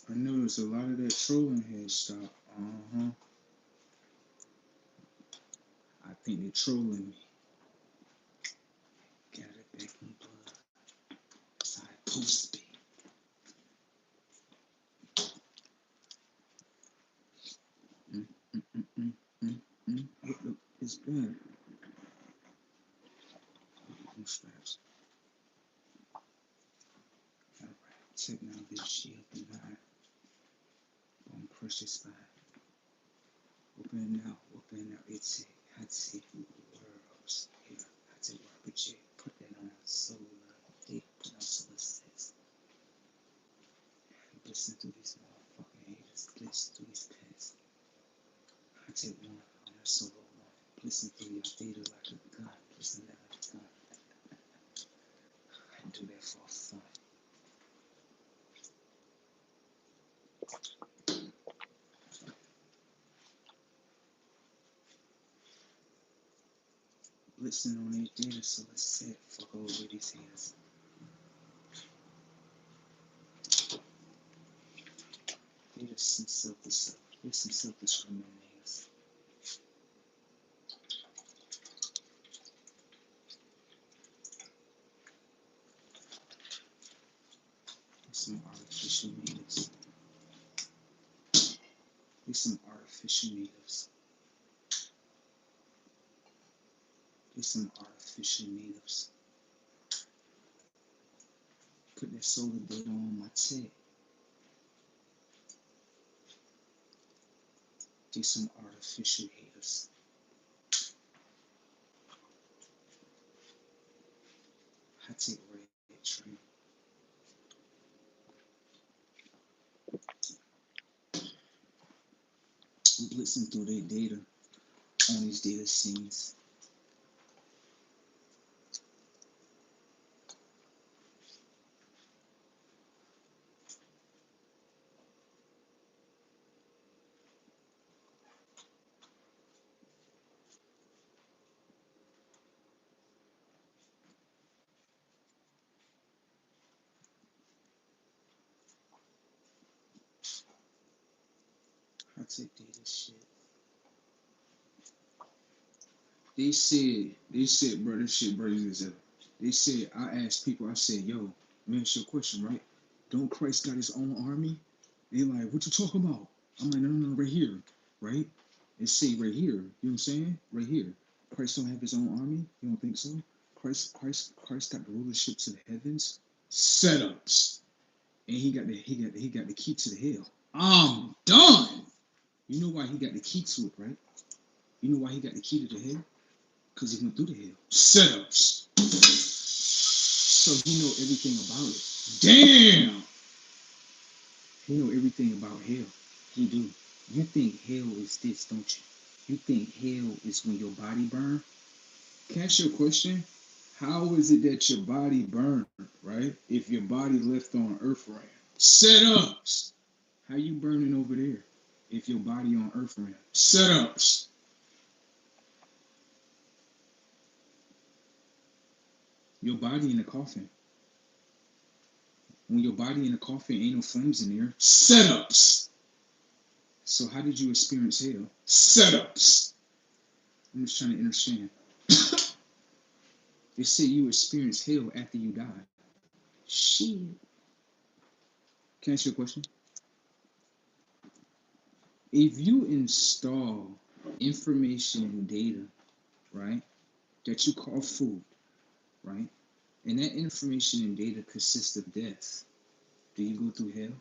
I noticed a lot of that trolling had stopped. I think they're trolling me. Got it back in blood. That's how it's supposed to be. Look, it's bad. Them straps. Alright, check now this shit up and high. Bone pressure spine. Open now. It's it. That's it. Words. Here. That's it. Work with you. Put that on solar. Dick. Put on solar six. Listen to these motherfucking haters. Listen to these pants. I take one on that solo one. Listen to your data like a gun. Listen that like a gun. I do that for fun. Listen on their data, so let's set. Fuck over these haters. There's some self-discriminators. Some artificial natives. There's some artificial natives. There's some artificial natives. Put that solar data on my tech. There's some artificial haters. I take red train. I'm blitzing through their data on these data scenes. I take data shit. They said, bro, this shit crazy as hell. They said, I asked people, I said, yo, man, it's your question, right? Don't Christ got his own army? They like, what you talking about? I'm like, no, right here, right? It say right here, you know what I'm saying? Right here. Christ don't have his own army? You don't think so? Christ got the rulership to the heavens, setups, and he got the key to the hell. I'm done. You know why he got the key to it, right? You know why he got the key to the hell? Because he went through the hell. Setups. So he know everything about it. Damn! He know everything about hell. He do. You think hell is this, don't you? You think hell is when your body burn? Can I ask you a question? How is it that your body burned, right? If your body left on earth ran. Setups. How you burning over there if your body on earth ran? Setups. Your body in the coffin. When your body in the coffin, ain't no flames in there. Setups. So how did you experience hell? Setups. I'm just trying to understand. They say you experience hell after you die. Shit. Can I ask you a question? If you install information and data, right, that you call food, right, and that information and data consists of death, Do you go through hell?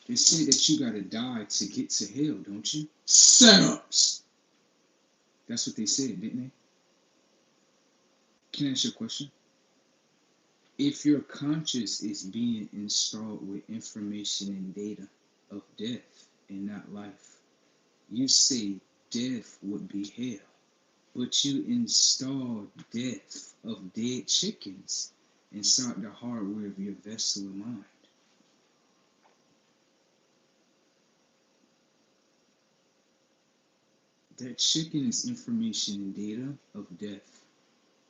They say that you gotta die to get to hell, don't you? Setups. That's what they said, didn't they? Can I ask you a question? If your conscious is being installed with information and data of death and not life, you say death would be hell, but you install death of dead chickens inside the hardware of your vessel of mind. That chicken is information and data of death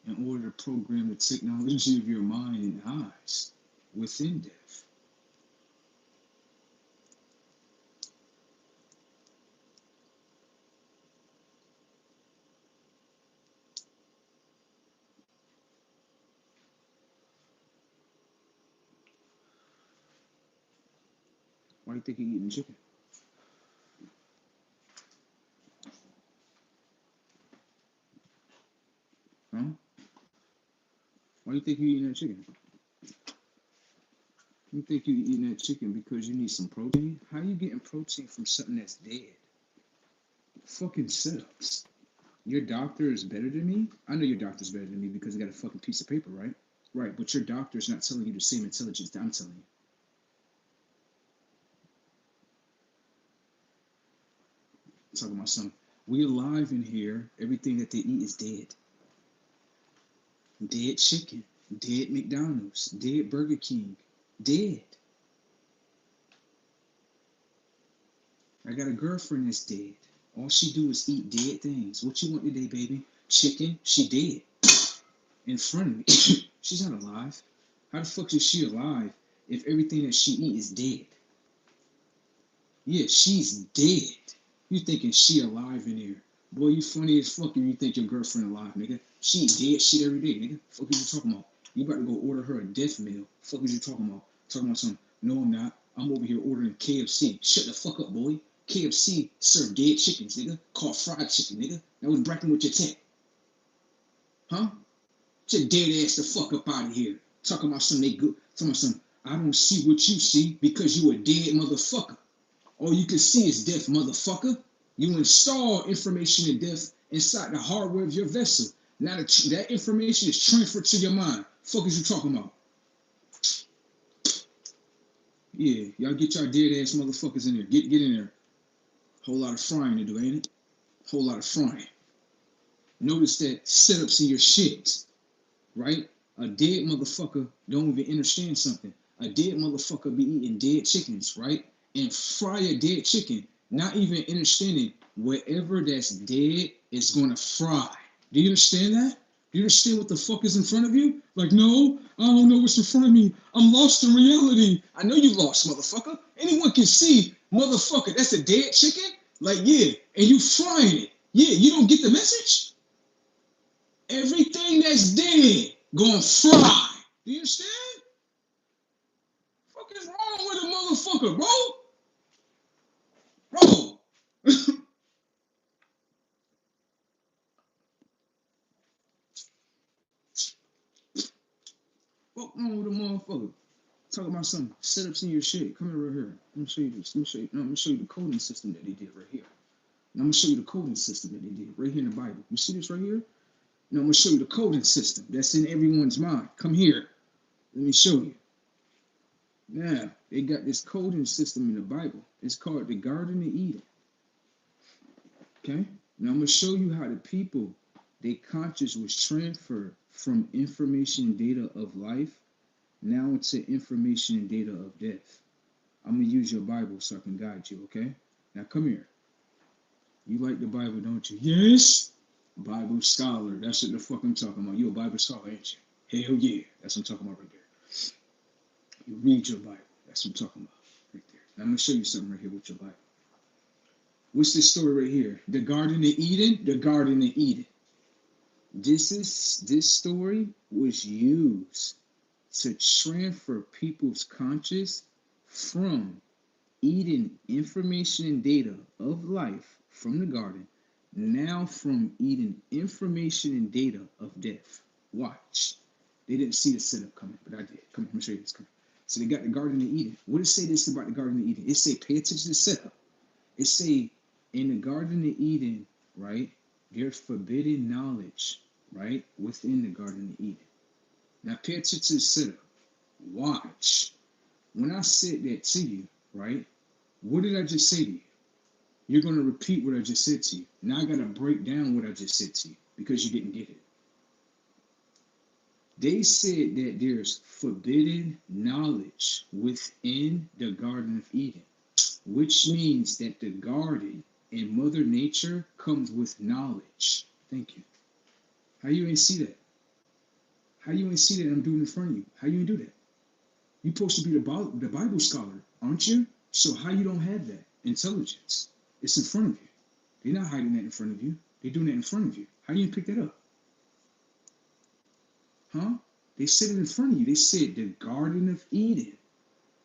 in order to program the technology of your mind and eyes within death. Why do you think you're eating chicken? Huh? Why do you think you're eating that chicken? You think you're eating that chicken because you need some protein? How you getting protein from something that's dead? Fucking setups. Your doctor is better than me? I know your doctor's better than me because he got a fucking piece of paper, right? Right, but your doctor's not telling you the same intelligence that I'm telling you. I'm talking about something. We alive in here. Everything that they eat is dead. Dead chicken. Dead McDonald's. Dead Burger King. Dead. I got a girlfriend that's dead. All she do is eat dead things. What you want today, baby? Chicken? She dead. In front of me. She's not alive. How the fuck is she alive if everything that she eat is dead? Yeah, she's dead. You thinking she alive in here. Boy, you funny as fuck if you think your girlfriend alive, nigga. She eat dead shit every day, nigga. Fuck is you talking about? You about to go order her a death meal. Fuck is you talking about? Talking about something. No, I'm not. I'm over here ordering KFC. Shut the fuck up, boy. KFC serve dead chickens, nigga. Called fried chicken, nigga. That was bragging with your tech. Huh? Get your dead ass the fuck up out of here. Talking about something they good. Talking about something. I don't see what you see because you a dead motherfucker. All you can see is death, motherfucker. You install information and death inside the hardware of your vessel. Now that information is transferred to your mind. Fuck is you talking about? Yeah, y'all get y'all dead ass motherfuckers in there. Get in there. Whole lot of frying to do, ain't it? Whole lot of frying. Notice that setups in your shit, right? A dead motherfucker don't even understand something. A dead motherfucker be eating dead chickens, right? And fry a dead chicken, not even understanding whatever that's dead is gonna fry. Do you understand that? Do you understand what the fuck is in front of you? Like, no, I don't know what's in front of me. I'm lost in reality. I know you lost, motherfucker. Anyone can see, motherfucker, that's a dead chicken? Like, yeah, and you frying it. Yeah, you don't get the message? Everything that's dead gonna fry. Do you understand? What the fuck is wrong with a motherfucker, bro? Bro. What wrong with a motherfucker? Talk about some setups in your shit. Come here right here. Let me show you this. Let me show you. No, let me show you the coding system that they did right here. Now I'm gonna show you the coding system that they did right here in the Bible. You see this right here? Now I'm gonna show you the coding system that's in everyone's mind. Come here. Let me show you. Now they got this coding system in the Bible. It's called the Garden of Eden. Okay. Now I'm gonna show you how the people, their conscious was transferred from information and data of life now into information and data of death. I'm gonna use your Bible so I can guide you. Okay. Now come here. You like the Bible, don't you? Yes. Bible scholar. That's what the fuck I'm talking about. You a Bible scholar, ain't you? Hell yeah. That's what I'm talking about right there. You read your Bible. That's what I'm talking about right there. Now I'm gonna show you something right here with your Bible. What's this story right here? The Garden of Eden. The Garden of Eden. This story was used to transfer people's conscious from eating information and data of life from the garden, now from eating information and data of death. Watch. They didn't see the setup coming, but I did. Come, let me show you this. Come. So they got the Garden of Eden. What does it say this about the Garden of Eden? It say, pay attention to the setup. It say, in the Garden of Eden, right, there's forbidden knowledge, right, within the Garden of Eden. Now pay attention to the setup. Watch. When I said that to you, right, what did I just say to you? You're going to repeat what I just said to you. Now I got to break down what I just said to you because you didn't get it. They said that there's forbidden knowledge within the Garden of Eden, which means that the garden and Mother Nature comes with knowledge. Thank you. How you ain't see that? How you ain't see that I'm doing in front of you? How you ain't do that? You're supposed to be the Bible scholar, aren't you? So how you don't have that intelligence? It's in front of you. They're not hiding that in front of you. They're doing it in front of you. How you didn't pick that up? Huh? They said it in front of you. They said the Garden of Eden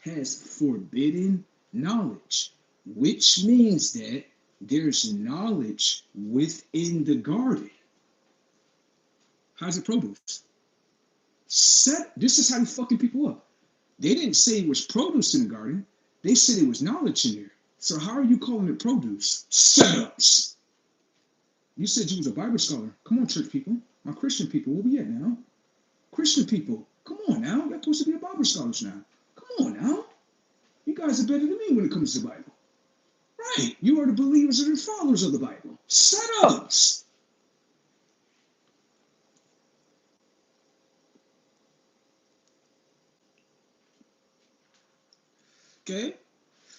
has forbidden knowledge, which means that there's knowledge within the garden. How's it produced? This is how they fucking people up. They didn't say it was produce in the garden. They said it was knowledge in there. So how are you calling it produce? Setups. You said you was a Bible scholar. Come on, church people. My Christian people, where we at now? Christian people, come on now. You're supposed to be a Bible scholars now. Come on now. You guys are better than me when it comes to the Bible. Right. You are the believers and the followers of the Bible. Setups. Okay?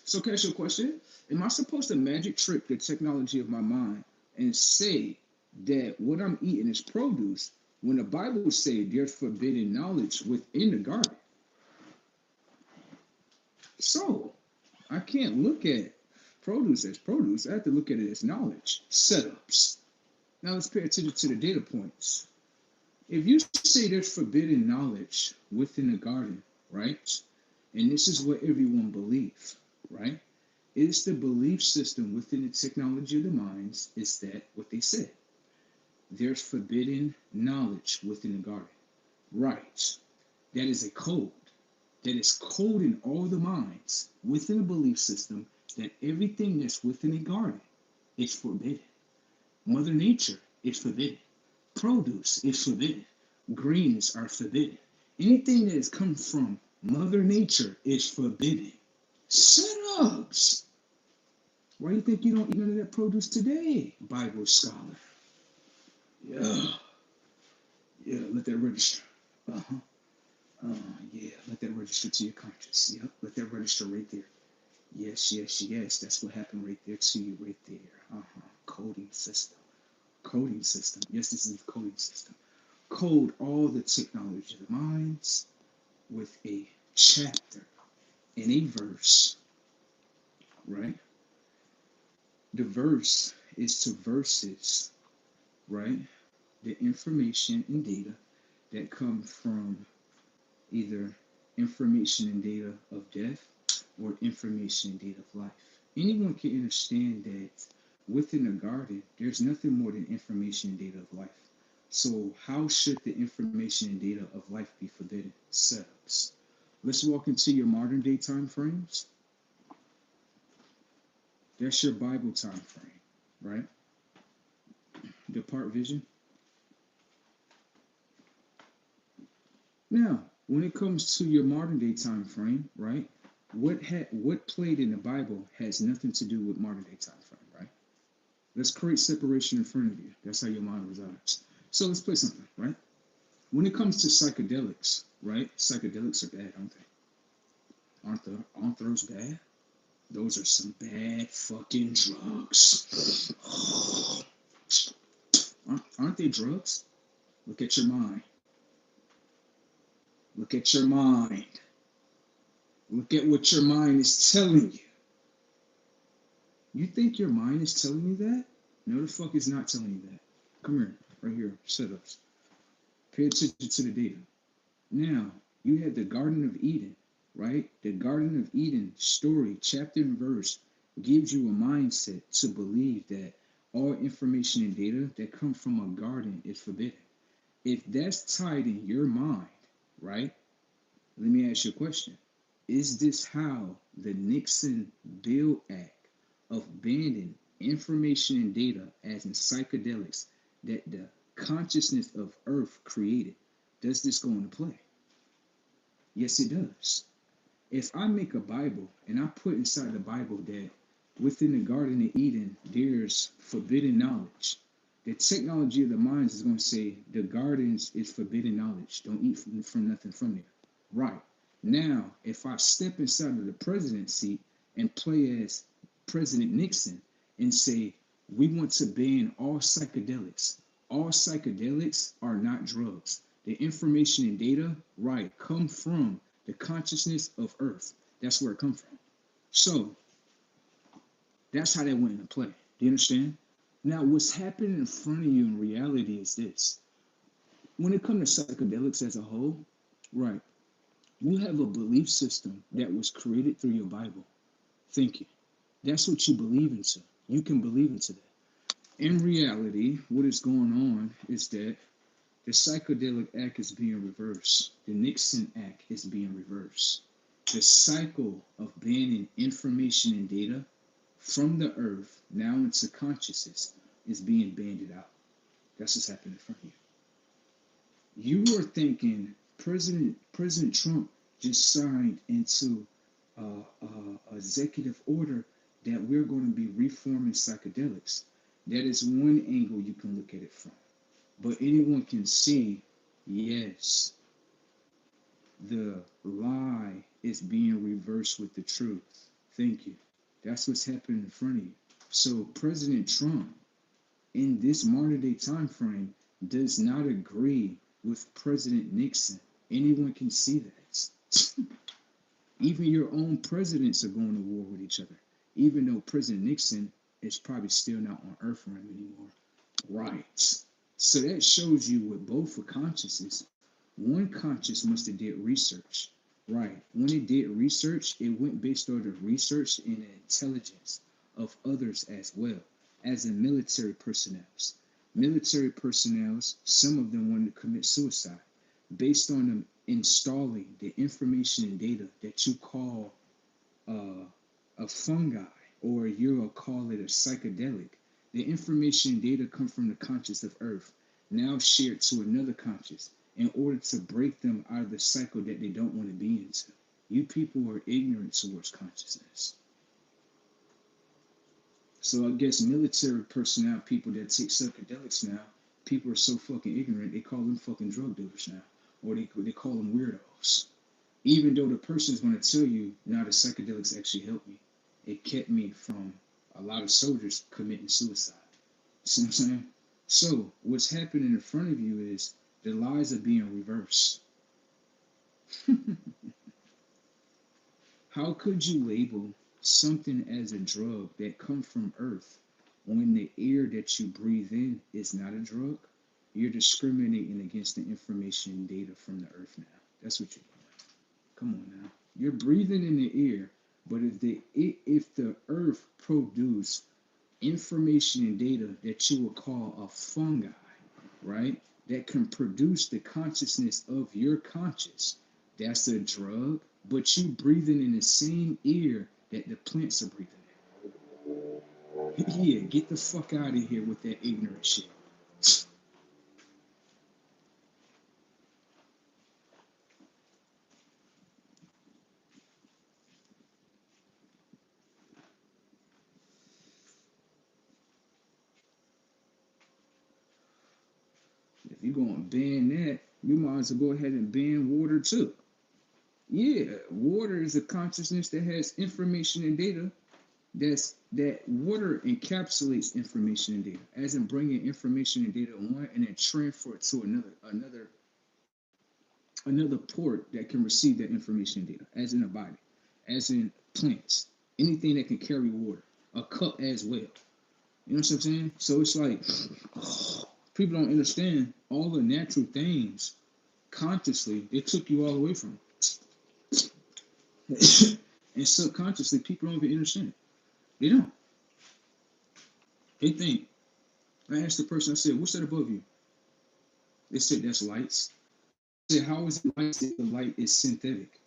So can I ask you a question? Am I supposed to magic trick the technology of my mind and say that what I'm eating is produce when the Bible says there's forbidden knowledge within the garden? So I can't look at produce as produce. I have to look at it as knowledge. Setups. Now let's pay attention to the data points. If you say there's forbidden knowledge within the garden, right? And this is what everyone believes, right? It's the belief system within the technology of the minds. Is that what they said? There's forbidden knowledge within the garden. Right. That is a code. That is coding all the minds within a belief system that everything that's within a garden is forbidden. Mother Nature is forbidden. Produce is forbidden. Greens are forbidden. Anything that has come from Mother Nature is forbidden. Setups. Why do you think you don't eat none of that produce today, Bible scholar? Yeah. Yeah, let that register. Uh-huh. Yeah, let that register to your conscience. Yep, let that register right there. Yes, yes, yes. That's what happened right there to you, right there. Coding system. Coding system. Yes, this is the coding system. Code all the technology of the minds with a chapter and a verse, right? The verse is to verses, right? The information and data that come from either information and data of death or information and data of life. Anyone can understand that within a garden, there's nothing more than information and data of life. So how should the information and data of life be forbidden? Setups. Let's walk into your modern day time frames. That's your Bible time frame, right? Depart vision. Now, when it comes to your modern day time frame, right? What played in the Bible has nothing to do with modern day time frame, right? Let's create separation in front of you. That's how your mind resides. So let's play something, right? When it comes to psychedelics, right? Psychedelics are bad, aren't they? Aren't those bad? Those are some bad fucking drugs. Aren't they drugs? Look at your mind. Look at your mind. Look at what your mind is telling you. You think your mind is telling you that? No, the fuck is not telling you that. Come here, right here, setups. Pay attention to the data. Now, you had the Garden of Eden, right? The Garden of Eden story, chapter and verse, gives you a mindset to believe that all information and data that come from a garden is forbidden. If that's tied in your mind, right? Let me ask you a question. Is this how the Nixon Bill Act of banning information and data as in psychedelics that the consciousness of Earth created? Does this go into play? Yes, it does. If I make a Bible and I put inside the Bible that within the Garden of Eden there's forbidden knowledge, the technology of the minds is going to say the gardens is forbidden knowledge. Don't eat from nothing from there. Right. Now, if I step inside of the presidency and play as President Nixon and say, we want to ban all psychedelics are not drugs. The information and data, right, come from the consciousness of Earth. That's where it comes from. So that's how that went into play. Do you understand? Now, what's happening in front of you in reality is this. When it comes to psychedelics as a whole, right, you have a belief system that was created through your Bible. Thank you. That's what you believe into. You can believe into that. In reality, what is going on is that the psychedelic act is being reversed. The Nixon Act is being reversed. The cycle of banning information and data from the earth now into consciousness is being banded out. That's what's happening in front of you. You are thinking President Trump just signed into executive order that we're going to be reforming psychedelics. That is one angle you can look at it from. But anyone can see, yes, the lie is being reversed with the truth. Thank you. That's what's happening in front of you. So President Trump, in this modern day time frame, does not agree with President Nixon. Anyone can see that. Even your own presidents are going to war with each other. Even though President Nixon is probably still not on Earth for him anymore. Right. So that shows you with both for consciousness, one conscious must have did research. Right. When it did research, it went based on the research and the intelligence of others as well, as in military personnel. Military personnel, some of them wanted to commit suicide based on them installing the information and data that you call a fungi, or you'll call it a psychedelic. The information and data come from the conscious of Earth, now shared to another conscious in order to break them out of the cycle that they don't want to be into. You people are ignorant towards consciousness. So I guess military personnel, people that take psychedelics now, people are so fucking ignorant, they call them fucking drug dealers now. Or they call them weirdos. Even though the person is going to tell you, now the psychedelics actually helped me. It kept me from a lot of soldiers committing suicide. See what I'm saying? So what's happening in front of you is the lies are being reversed. How could you label something as a drug that comes from Earth when the air that you breathe in is not a drug? You're discriminating against the information and data from the Earth now. That's what you're doing. Come on now. You're breathing in the air, but if the Earth produced information and data that you would call a fungi, right? That can produce the consciousness of your conscious. That's a drug, but you breathing in the same air that the plants are breathing in. Yeah, get the fuck out of here with that ignorant shit. If you're gonna ban that, you might as well go ahead and ban water too. Yeah, water is a consciousness that has information and data. That water encapsulates information and data, as in bringing information and data on one and then transfer it to another port that can receive that information and data, as in a body, as in plants, anything that can carry water, a cup as well. You know what I'm saying? So it's like people don't understand all the natural things consciously. It took you all away from it. And subconsciously, people don't even understand. They don't. They think. I asked the person, I said, what's that above you? They said, that's lights. said, how is it light if the light is synthetic?